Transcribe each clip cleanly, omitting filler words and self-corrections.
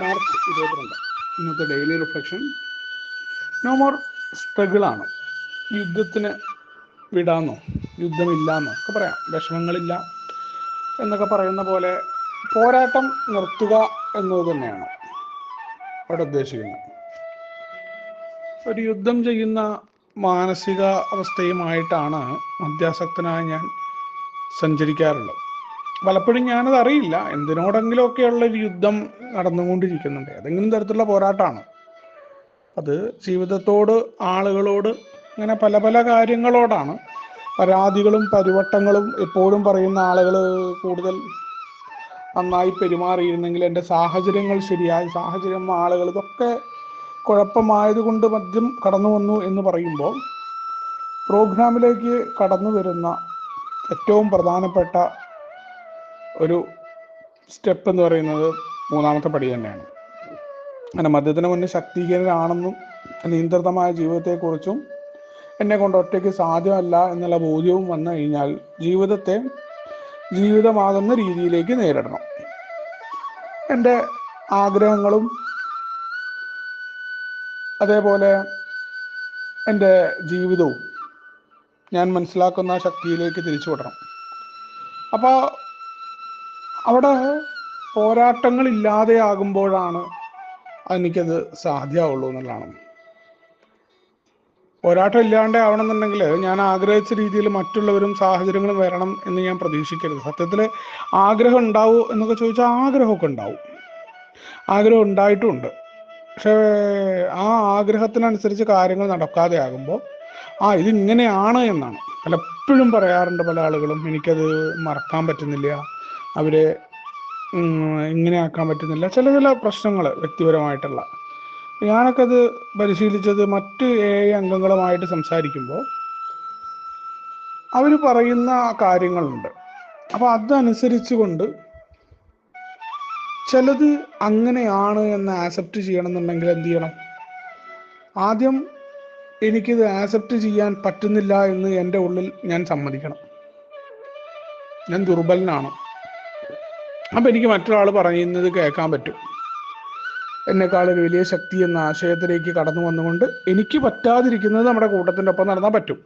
March 22 ഇന്നത്തെ daily reflection. No more സ്ട്രഗിളാണ്. യുദ്ധത്തിന് വിടാന്നോ യുദ്ധമില്ലാന്നോ ഒക്കെ പറയാം. വിഷമങ്ങളില്ല എന്നൊക്കെ പറയുന്ന പോലെ പോരാട്ടം നിർത്തുക എന്നത് തന്നെയാണ് അവിടെ ഉദ്ദേശിക്കുന്നത്. ഒരു യുദ്ധം ചെയ്യുന്ന മാനസിക അവസ്ഥയുമായിട്ടാണ് മദ്യാസക്തനായ ഞാൻ സഞ്ചരിക്കാറുള്ളത്. പലപ്പോഴും ഞാനത് അറിയില്ല. എന്തിനോടെങ്കിലുമൊക്കെയുള്ള ഒരു യുദ്ധം നടന്നുകൊണ്ടിരിക്കുന്നുണ്ട്. ഏതെങ്കിലും തരത്തിലുള്ള പോരാട്ടമാണ് അത്. ജീവിതത്തോട്, ആളുകളോട്, അങ്ങനെ പല പല കാര്യങ്ങളോടാണ്. പരാതികളും പരിവട്ടങ്ങളും എപ്പോഴും പറയുന്ന ആളുകൾ കൂടുതൽ നന്നായി പെരുമാറിയിരുന്നെങ്കിൽ, എൻ്റെ സാഹചര്യങ്ങൾ ശരിയായി, സാഹചര്യം, ആളുകൾ, ഇതൊക്കെ കുഴപ്പമായതുകൊണ്ട് മദ്യം കടന്നു വന്നു എന്ന് പറയുമ്പോൾ, പ്രോഗ്രാമിലേക്ക് കടന്നു വരുന്ന ഏറ്റവും പ്രധാനപ്പെട്ട ഒരു സ്റ്റെപ്പ് എന്ന് പറയുന്നത് മൂന്നാമത്തെ പടി തന്നെയാണ്. അങ്ങനെ മദ്യത്തിന് മുന്നേ ശക്തീകരനാണെന്നും നിയന്ത്രിതമായ ജീവിതത്തെക്കുറിച്ചും എന്നെ കൊണ്ട് ഒറ്റയ്ക്ക് സാധ്യമല്ല എന്നുള്ള ബോധ്യവും വന്നു കഴിഞ്ഞാൽ ജീവിതത്തെ ജീവിതമാകുന്ന രീതിയിലേക്ക് നേരിടണം. എൻ്റെ ആഗ്രഹങ്ങളും അതേപോലെ എൻ്റെ ജീവിതവും ഞാൻ മനസ്സിലാക്കുന്ന ശക്തിയിലേക്ക് തിരിച്ചു വിടണം. അപ്പോൾ അവിടെ പോരാട്ടങ്ങളില്ലാതെ ആകുമ്പോഴാണ് എനിക്കത് സാധ്യമാവുള്ളൂ എന്നുള്ളതാണ്. പോരാട്ടം ഇല്ലാണ്ട് ആവണമെന്നുണ്ടെങ്കിൽ ഞാൻ ആഗ്രഹിച്ച രീതിയിൽ മറ്റുള്ളവരും സാഹചര്യങ്ങളും വരണം എന്ന് ഞാൻ പ്രതീക്ഷിക്കരുത്. സത്യത്തിൽ ആഗ്രഹം ഉണ്ടാവും എന്നൊക്കെ ചോദിച്ചാൽ ആഗ്രഹമൊക്കെ ഉണ്ടാവും, ആഗ്രഹം ഉണ്ടായിട്ടുമുണ്ട്. പക്ഷേ ആ ആഗ്രഹത്തിനനുസരിച്ച് കാര്യങ്ങൾ നടക്കാതെ ആകുമ്പോൾ ഇതിങ്ങനെയാണ് എന്നാണ് പലപ്പോഴും പറയാറുണ്ട് പല ആളുകളും. എനിക്കത് മറക്കാൻ പറ്റുന്നില്ല, അവരെ ഇങ്ങനെ ആക്കാൻ പറ്റുന്നില്ല, ചില പ്രശ്നങ്ങൾ വ്യക്തിപരമായിട്ടുള്ള. ഞാനൊക്കെ അത് പരിശീലിച്ചത് മറ്റ് അംഗങ്ങളുമായിട്ട് സംസാരിക്കുമ്പോൾ അവർ പറയുന്ന കാര്യങ്ങളുണ്ട്. അപ്പോൾ അതനുസരിച്ച് കൊണ്ട് ചിലത് അങ്ങനെയാണ് എന്ന് ആക്സെപ്റ്റ് ചെയ്യണമെന്നുണ്ടെങ്കിൽ എന്ത് ചെയ്യണം? ആദ്യം എനിക്കിത് ആക്സെപ്റ്റ് ചെയ്യാൻ പറ്റുന്നില്ല എന്ന് എൻ്റെ ഉള്ളിൽ ഞാൻ സമ്മതിക്കണം. ഞാൻ ദുർബലനാണ്. അപ്പം എനിക്ക് മറ്റൊരാൾ പറയുന്നത് കേൾക്കാൻ പറ്റും. എന്നെക്കാളൊരു വലിയ ശക്തി എന്ന ആശയത്തിലേക്ക് കടന്നു വന്നുകൊണ്ട് എനിക്ക് പറ്റാതിരിക്കുന്നത് നമ്മുടെ കൂട്ടത്തിൻ്റെ ഒപ്പം നടന്നാൽ പറ്റും.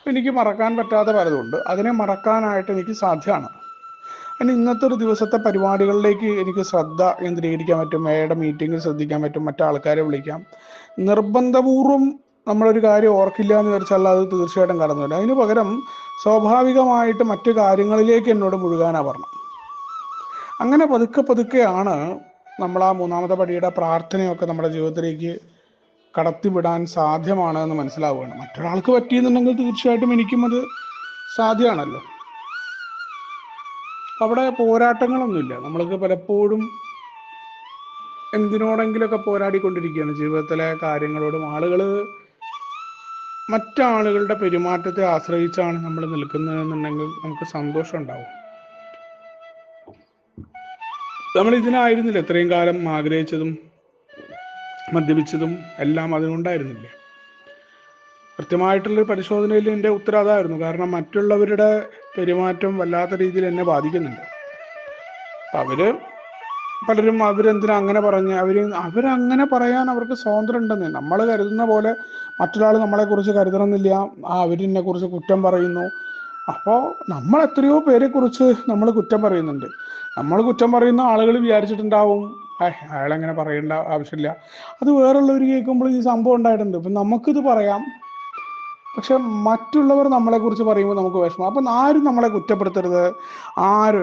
എനിക്ക് മറക്കാൻ പറ്റാത്ത പലതുണ്ട്. അതിനെ മറക്കാനായിട്ട് എനിക്ക് സാധ്യമാണ്. അതിന് ഇന്നത്തെ ഒരു ദിവസത്തെ പരിപാടികളിലേക്ക് എനിക്ക് ശ്രദ്ധ കേന്ദ്രീകരിക്കാൻ പറ്റും. മേയുടെ മീറ്റിങ്ങിൽ ശ്രദ്ധിക്കാൻ പറ്റും, മറ്റാൾക്കാരെ വിളിക്കാം. നിർബന്ധപൂർവം നമ്മളൊരു കാര്യം ഓർക്കില്ല എന്ന് വിചാരിച്ചാൽ അത് തീർച്ചയായിട്ടും കടന്നു വരും. അതിന് പകരം സ്വാഭാവികമായിട്ട് മറ്റു കാര്യങ്ങളിലേക്ക് എന്നോട് മുഴുകാനാണ് പറഞ്ഞത്. അങ്ങനെ പതുക്കെ പതുക്കെയാണ് നമ്മൾ ആ മൂന്നാമത്തെ പടിയുടെ പ്രാർത്ഥനയൊക്കെ നമ്മുടെ ജീവിതത്തിലേക്ക് കടത്തിവിടാൻ സാധ്യമാണ് എന്ന് മനസ്സിലാവുകയാണ്. മറ്റൊരാൾക്ക് പറ്റിയെന്നുണ്ടെങ്കിൽ തീർച്ചയായിട്ടും എനിക്കും അത് സാധ്യമാണല്ലോ. അവിടെ പോരാട്ടങ്ങളൊന്നുമില്ല. നമ്മൾക്ക് പലപ്പോഴും എന്തിനോടെങ്കിലുമൊക്കെ പോരാടിക്കൊണ്ടിരിക്കുകയാണ് ജീവിതത്തിലെ കാര്യങ്ങളോടും. ആളുകൾ മറ്റാളുകളുടെ പെരുമാറ്റത്തെ ആശ്രയിച്ചാണ് നമ്മൾ നിൽക്കുന്നതെന്നുണ്ടെങ്കിൽ നമുക്ക് സന്തോഷം ഉണ്ടാവും. നമ്മൾ ഇതിനായിരുന്നില്ല ഇത്രയും കാലം ആഗ്രഹിച്ചതും മദ്യപിച്ചതും എല്ലാം അതിനുണ്ടായിരുന്നില്ലേ? കൃത്യമായിട്ടുള്ളൊരു പരിശോധനയിൽ എൻ്റെ ഉത്തരം അതായിരുന്നു. കാരണം മറ്റുള്ളവരുടെ പെരുമാറ്റം വല്ലാത്ത രീതിയിൽ എന്നെ ബാധിക്കുന്നുണ്ട്. പലരും അവരെന്തിനാ അങ്ങനെ പറഞ്ഞ് അവരങ്ങനെ പറയാൻ അവർക്ക് സ്വാതന്ത്ര്യം ഉണ്ടെന്ന്. നമ്മൾ കരുതുന്ന പോലെ മറ്റൊരാൾ നമ്മളെക്കുറിച്ച് കരുതണമെന്നില്ല. അവരെന്നെ കുറിച്ച് കുറ്റം പറയുന്നു. അപ്പോൾ നമ്മൾ എത്രയോ പേരെക്കുറിച്ച് നമ്മൾ കുറ്റം പറയുന്നുണ്ട്. നമ്മൾ കുറ്റം പറയുന്ന ആളുകൾ വിചാരിച്ചിട്ടുണ്ടാവും അയാളെങ്ങനെ പറയേണ്ട ആവശ്യമില്ല. അത് വേറുള്ളവർ കേൾക്കുമ്പോൾ ഈ സംഭവം ഉണ്ടായിട്ടുണ്ട്. ഇപ്പം നമുക്കിത് പറയാം, പക്ഷെ മറ്റുള്ളവർ നമ്മളെക്കുറിച്ച് പറയുമ്പോൾ നമുക്ക് വിഷമം. അപ്പം ആരും നമ്മളെ കുറ്റപ്പെടുത്തരുത്.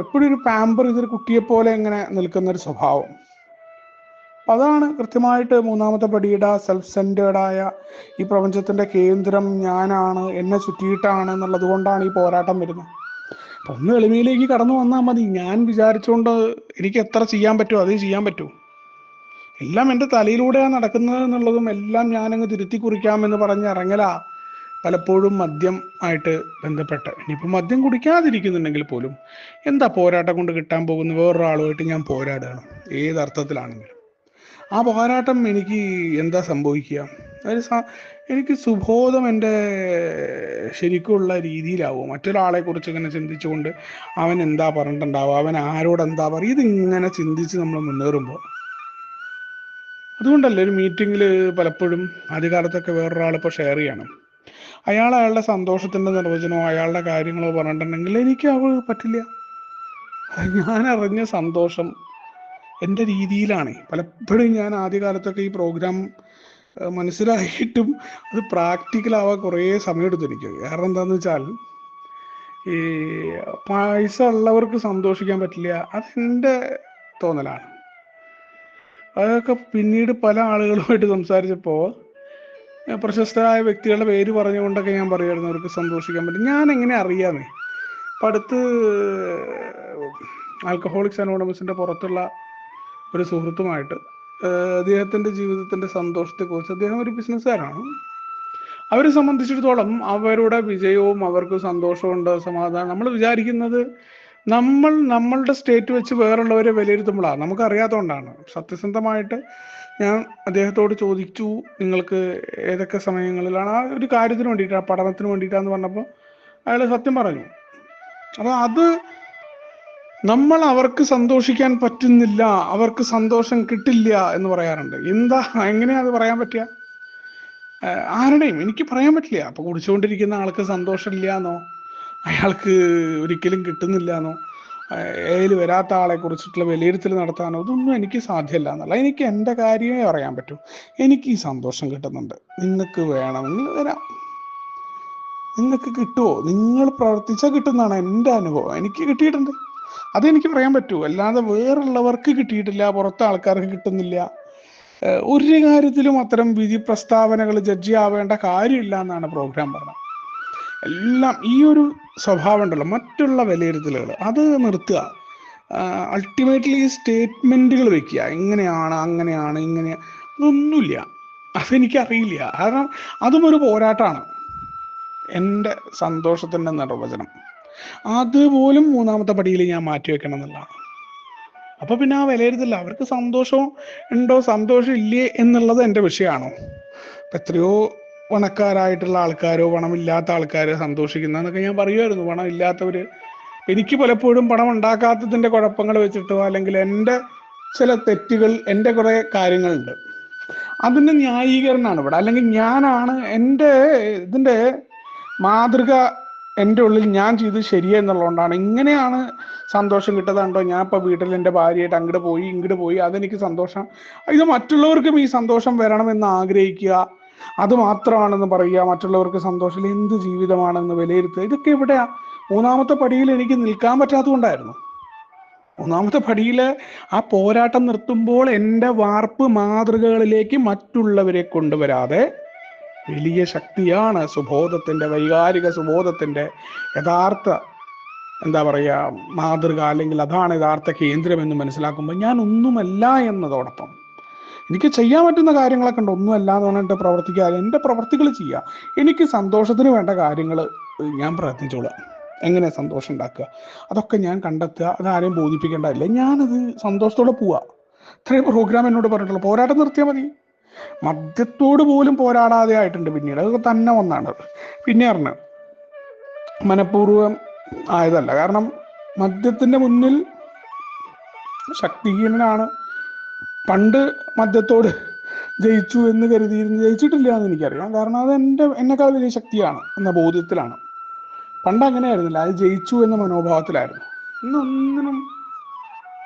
എപ്പോഴും ഒരു പാമ്പർ ഇതൊരു കുട്ടിയെപ്പോലെ ഇങ്ങനെ നിൽക്കുന്നൊരു സ്വഭാവം. അതാണ് കൃത്യമായിട്ട് മൂന്നാമത്തെ പടിയുടെ സെൽഫ് സെൻറ്റേർഡായ ഈ പ്രപഞ്ചത്തിൻ്റെ കേന്ദ്രം ഞാനാണ്, എന്നെ ചുറ്റിയിട്ടാണ് എന്നുള്ളത് കൊണ്ടാണ് ഈ പോരാട്ടം വരുന്നത്. അപ്പം ഒന്ന് എളിമയിലേക്ക് കടന്നു വന്നാൽ മതി. ഞാൻ വിചാരിച്ചുകൊണ്ട് എനിക്ക് എത്ര ചെയ്യാൻ പറ്റുമോ അത് ചെയ്യാൻ പറ്റൂ. എല്ലാം എൻ്റെ തലയിലൂടെയാണ് നടക്കുന്നത് എന്നുള്ളതും എല്ലാം ഞാനങ്ങ് തിരുത്തി കുറിക്കാമെന്ന് പറഞ്ഞ് ഇറങ്ങലാ പലപ്പോഴും മദ്യം ആയിട്ട് ബന്ധപ്പെട്ട്. ഇനിയിപ്പോൾ മദ്യം കുടിക്കാതിരിക്കുന്നുണ്ടെങ്കിൽ പോലും എന്താ പോരാട്ടം കൊണ്ട് കിട്ടാൻ പോകുന്ന? വേറൊരാളുമായിട്ട് ഞാൻ പോരാടുകയാണ്, ഏതർത്ഥത്തിലാണെങ്കിലും. ആ പോരാട്ടം എനിക്ക് എന്താ സംഭവിക്കുക? എനിക്ക് സുബോധം എൻ്റെ ശരിക്കുള്ള രീതിയിലാവും. മറ്റൊരാളെ കുറിച്ച് ഇങ്ങനെ ചിന്തിച്ചുകൊണ്ട് അവൻ എന്താ പറഞ്ഞിട്ടുണ്ടാവുക, അവൻ ആരോട് എന്താ പറയുക, ഇതിങ്ങനെ ചിന്തിച്ച് നമ്മൾ മുന്നേറുമ്പോൾ അതുകൊണ്ടല്ലേ ഒരു മീറ്റിങ്ങിൽ പലപ്പോഴും ആദ്യകാലത്തൊക്കെ വേറൊരാൾ ഇപ്പോൾ ഷെയർ ചെയ്യണം, അയാളുടെ സന്തോഷത്തിന്റെ നിർവചനമോ അയാളുടെ കാര്യങ്ങളോ പറഞ്ഞിട്ടുണ്ടെങ്കിൽ എനിക്ക് അത് പറ്റില്ല. ഞാൻ അറിഞ്ഞ സന്തോഷം എൻ്റെ രീതിയിലാണ്. പലപ്പോഴും ഞാൻ ആദ്യകാലത്തൊക്കെ ഈ പ്രോഗ്രാം മനസ്സിലായിട്ടും അത് പ്രാക്ടിക്കലാവാൻ കുറേ സമയമെടുത്തു എനിക്ക്. കാരണം എന്താണെന്ന് വെച്ചാൽ, ഈ പൈസ ഉള്ളവർക്ക് സന്തോഷിക്കാൻ പറ്റില്ല, അതെൻ്റെ തോന്നലാണ്. അതൊക്കെ പിന്നീട് പല ആളുകളുമായിട്ട് സംസാരിച്ചപ്പോൾ പ്രശസ്തരായ വ്യക്തികളുടെ പേര് പറഞ്ഞുകൊണ്ടൊക്കെ ഞാൻ പറയുമായിരുന്നു അവർക്ക് സന്തോഷിക്കാൻ പറ്റും. ഞാൻ എങ്ങനെ അറിയാമേ, അപ്പം അടുത്ത് ആൽക്കഹോളിക്സ് അനോണമസിൻ്റെ പുറത്തുള്ള ഒരു സുഹൃത്തുമായിട്ട് അദ്ദേഹത്തിൻ്റെ ജീവിതത്തിൻ്റെ സന്തോഷത്തെക്കുറിച്ച്, അദ്ദേഹം ഒരു ബിസിനസ്സുകാരാണ്, അവരെ സംബന്ധിച്ചിടത്തോളം അവരുടെ വിജയവും അവർക്ക് സന്തോഷമുണ്ട്, സമാധാനം. നമ്മൾ വിചാരിക്കുന്നത് നമ്മളുടെ സ്റ്റേറ്റ് വെച്ച് വേറുള്ളവരെ വിലയിരുത്തുമ്പോഴാണ്, നമുക്കറിയാത്തതുകൊണ്ടാണ്. സത്യസന്ധമായിട്ട് ഞാൻ അദ്ദേഹത്തോട് ചോദിച്ചു, നിങ്ങൾക്ക് ഏതൊക്കെ സമയങ്ങളിലാണ് ആ ഒരു കാര്യത്തിന് വേണ്ടിയിട്ടാണ്, പഠനത്തിന് വേണ്ടിയിട്ടാന്ന് പറഞ്ഞപ്പോൾ അയാൾ സത്യം പറഞ്ഞു. അപ്പോൾ അത് നമ്മൾ അവർക്ക് സന്തോഷിക്കാൻ പറ്റുന്നില്ല, അവർക്ക് സന്തോഷം കിട്ടില്ല എന്ന് പറയാറുണ്ട്. എങ്ങനെയാ അത് പറയാൻ പറ്റുക? ആരുടെയും എനിക്ക് പറയാൻ പറ്റില്ല. അപ്പോൾ കുടിച്ചുകൊണ്ടിരിക്കുന്ന ആൾക്ക് സന്തോഷമില്ല എന്നോ, അയാൾക്ക് ഒരിക്കലും കിട്ടുന്നില്ല എന്നോ, ഏതിൽ വരാത്ത ആളെ കുറിച്ചിട്ടുള്ള വിലയിരുത്തൽ നടത്താനോ ഇതൊന്നും എനിക്ക് സാധ്യമല്ല എന്നുള്ള. എനിക്ക് എൻ്റെ കാര്യമേ പറയാൻ പറ്റൂ. എനിക്ക് ഈ സന്തോഷം കിട്ടുന്നുണ്ട്, നിങ്ങൾക്ക് വേണമെങ്കിൽ വരാം. നിങ്ങൾക്ക് കിട്ടുമോ? നിങ്ങൾ പ്രവർത്തിച്ചാൽ കിട്ടുന്നതാണ് എൻ്റെ അനുഭവം. എനിക്ക് കിട്ടിയിട്ടുണ്ട്, അതെനിക്ക് പറയാൻ പറ്റൂ. അല്ലാതെ വേറുള്ളവർക്ക് കിട്ടിയിട്ടില്ല, പുറത്തെ ആൾക്കാർക്ക് കിട്ടുന്നില്ല, ഒരു കാര്യത്തിലും അത്തരം വിധി പ്രസ്താവനകൾ ജഡ്ജി ആവേണ്ട കാര്യമില്ല എന്നാണ് പ്രോഗ്രാം പറഞ്ഞത്. എല്ലാം ഈ ഒരു സ്വഭാവം ഉണ്ടല്ലോ, മറ്റുള്ള വിലയിരുത്തലുകൾ അത് നിർത്തുക. അൾട്ടിമേറ്റ്ലി സ്റ്റേറ്റ്മെൻറ്റുകൾ വെക്കുക, ഇങ്ങനെയാണ് അങ്ങനെയാണ് ഇങ്ങനെ, ഇതൊന്നുമില്ല, അതെനിക്കറിയില്ല. കാരണം അതും ഒരു പോരാട്ടമാണ്. എൻ്റെ സന്തോഷത്തിൻ്റെ നിർവചനം അതുപോലും മൂന്നാമത്തെ പടിയിൽ ഞാൻ മാറ്റിവെക്കണം എന്നുള്ളതാണ്. അപ്പോൾ പിന്നെ ആ വിലയിരുത്തില്ല, അവർക്ക് സന്തോഷം ഉണ്ടോ സന്തോഷം ഇല്ലേ എന്നുള്ളത് എൻ്റെ വിഷയമാണോ? എത്രയോ പണക്കാരായിട്ടുള്ള ആൾക്കാരോ പണമില്ലാത്ത ആൾക്കാരോ സന്തോഷിക്കുന്നതെന്നൊക്കെ ഞാൻ പറയുമായിരുന്നു. പണം ഇല്ലാത്തവർ, എനിക്ക് പലപ്പോഴും പണം ഉണ്ടാക്കാത്തതിൻ്റെ കുഴപ്പങ്ങൾ വെച്ചിട്ടോ അല്ലെങ്കിൽ എൻ്റെ ചില തെറ്റുകൾ, എൻ്റെ കുറേ കാര്യങ്ങളുണ്ട്, അതിൻ്റെ ന്യായീകരണമാണ് ഇവിടെ. അല്ലെങ്കിൽ ഞാനാണ് ഇതിൻ്റെ മാതൃക എൻ്റെ ഉള്ളിൽ ഞാൻ ചെയ്ത് ശരിയെന്നുള്ളതുകൊണ്ടാണ് ഇങ്ങനെയാണ് സന്തോഷം കിട്ടതാണ്ടോ. ഞാൻ ഇപ്പോൾ വീട്ടിൽ എൻ്റെ ഭാര്യയായിട്ട് അങ്ങോട്ട് പോയി ഇങ്ങോട്ട് പോയി, അതെനിക്ക് സന്തോഷം. ഇത് മറ്റുള്ളവർക്കും ഈ സന്തോഷം വരണമെന്ന് ആഗ്രഹിക്കുക, അത് മാത്രമാണെന്ന് പറയുക, മറ്റുള്ളവർക്ക് സന്തോഷം എന്ത് ജീവിതമാണെന്ന് വിലയിരുത്തുക, ഇതൊക്കെ എവിടെയാ? മൂന്നാമത്തെ പടിയിൽ എനിക്ക് നിൽക്കാൻ പറ്റാത്തതുകൊണ്ടായിരുന്നു. മൂന്നാമത്തെ പടിയിൽ ആ പോരാട്ടം നിർത്തുമ്പോൾ എൻ്റെ വാർപ്പ് മാതൃകകളിലേക്ക് മറ്റുള്ളവരെ കൊണ്ടുവരാതെ, വലിയ ശക്തിയാണ് സുബോധത്തിൻ്റെ, വൈകാരിക സുബോധത്തിൻ്റെ യഥാർത്ഥ മാതൃക, അല്ലെങ്കിൽ അതാണ് യഥാർത്ഥ കേന്ദ്രമെന്ന് മനസ്സിലാക്കുമ്പോൾ ഞാൻ ഒന്നുമല്ല എന്നതോടൊപ്പം എനിക്ക് ചെയ്യാൻ പറ്റുന്ന കാര്യങ്ങളൊക്കെ ഉണ്ട്. ഒന്നുമല്ല എന്ന് പറഞ്ഞിട്ട് പ്രവർത്തിക്കാതെ എൻ്റെ പ്രവർത്തികൾ ചെയ്യുക. എനിക്ക് സന്തോഷത്തിന് വേണ്ട കാര്യങ്ങൾ ഞാൻ പ്രയത്നിച്ചോളാം. എങ്ങനെ സന്തോഷം ഉണ്ടാക്കുക അതൊക്കെ ഞാൻ കണ്ടെത്തുക. അതാരെയും ബോധിപ്പിക്കേണ്ടതില്ല, ഞാനത് സന്തോഷത്തോടെ പോവുക. ഇത്രയും പ്രോഗ്രാം എന്നോട് പറഞ്ഞിട്ടുള്ളൂ. പോരാട്ടം നിർത്തിയാൽ മതി. മദ്യത്തോട് പോലും പോരാടാതെ ആയിട്ടുണ്ട് പിന്നീട്, അതൊക്കെ തന്നെ ഒന്നാണ്. പിന്നെ പറഞ്ഞ് മനഃപൂർവ്വം ആയതല്ല, കാരണം മദ്യത്തിൻ്റെ മുന്നിൽ ശക്തിഹീനനാണ്. പണ്ട് മദ്യത്തോട് ജയിച്ചു എന്ന് കരുതിയിരുന്നു, ജയിച്ചിട്ടില്ല എന്ന് എനിക്കറിയാം. കാരണം അത് എന്നെക്കാൾ വലിയ ശക്തിയാണ് എന്ന ബോധ്യത്തിലാണ്. പണ്ട് അങ്ങനെയായിരുന്നില്ല, അത് ജയിച്ചു എന്ന മനോഭാവത്തിലായിരുന്നു. ഇന്നൊന്നിനും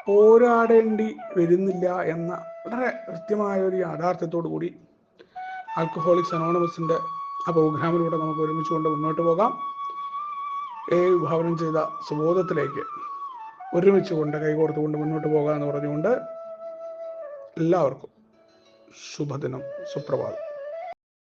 പോരാടേണ്ടി വരുന്നില്ല എന്ന വളരെ കൃത്യമായ ഒരു യാഥാർത്ഥ്യത്തോടു കൂടി ആൽക്കഹോളിക്സ് അനോണമസിൻ്റെ ആ പ്രോഗ്രാമിലൂടെ നമുക്ക് ഒരുമിച്ചുകൊണ്ട് മുന്നോട്ട് പോകാം. വിഭാവനം ചെയ്ത സുബോധത്തിലേക്ക് ഒരുമിച്ചുകൊണ്ട് കൈകോർത്തുകൊണ്ട് മുന്നോട്ട് പോകാമെന്ന് പറഞ്ഞുകൊണ്ട് എല്ലാവർക്കും ശുഭദിനം, സുപ്രഭാതം.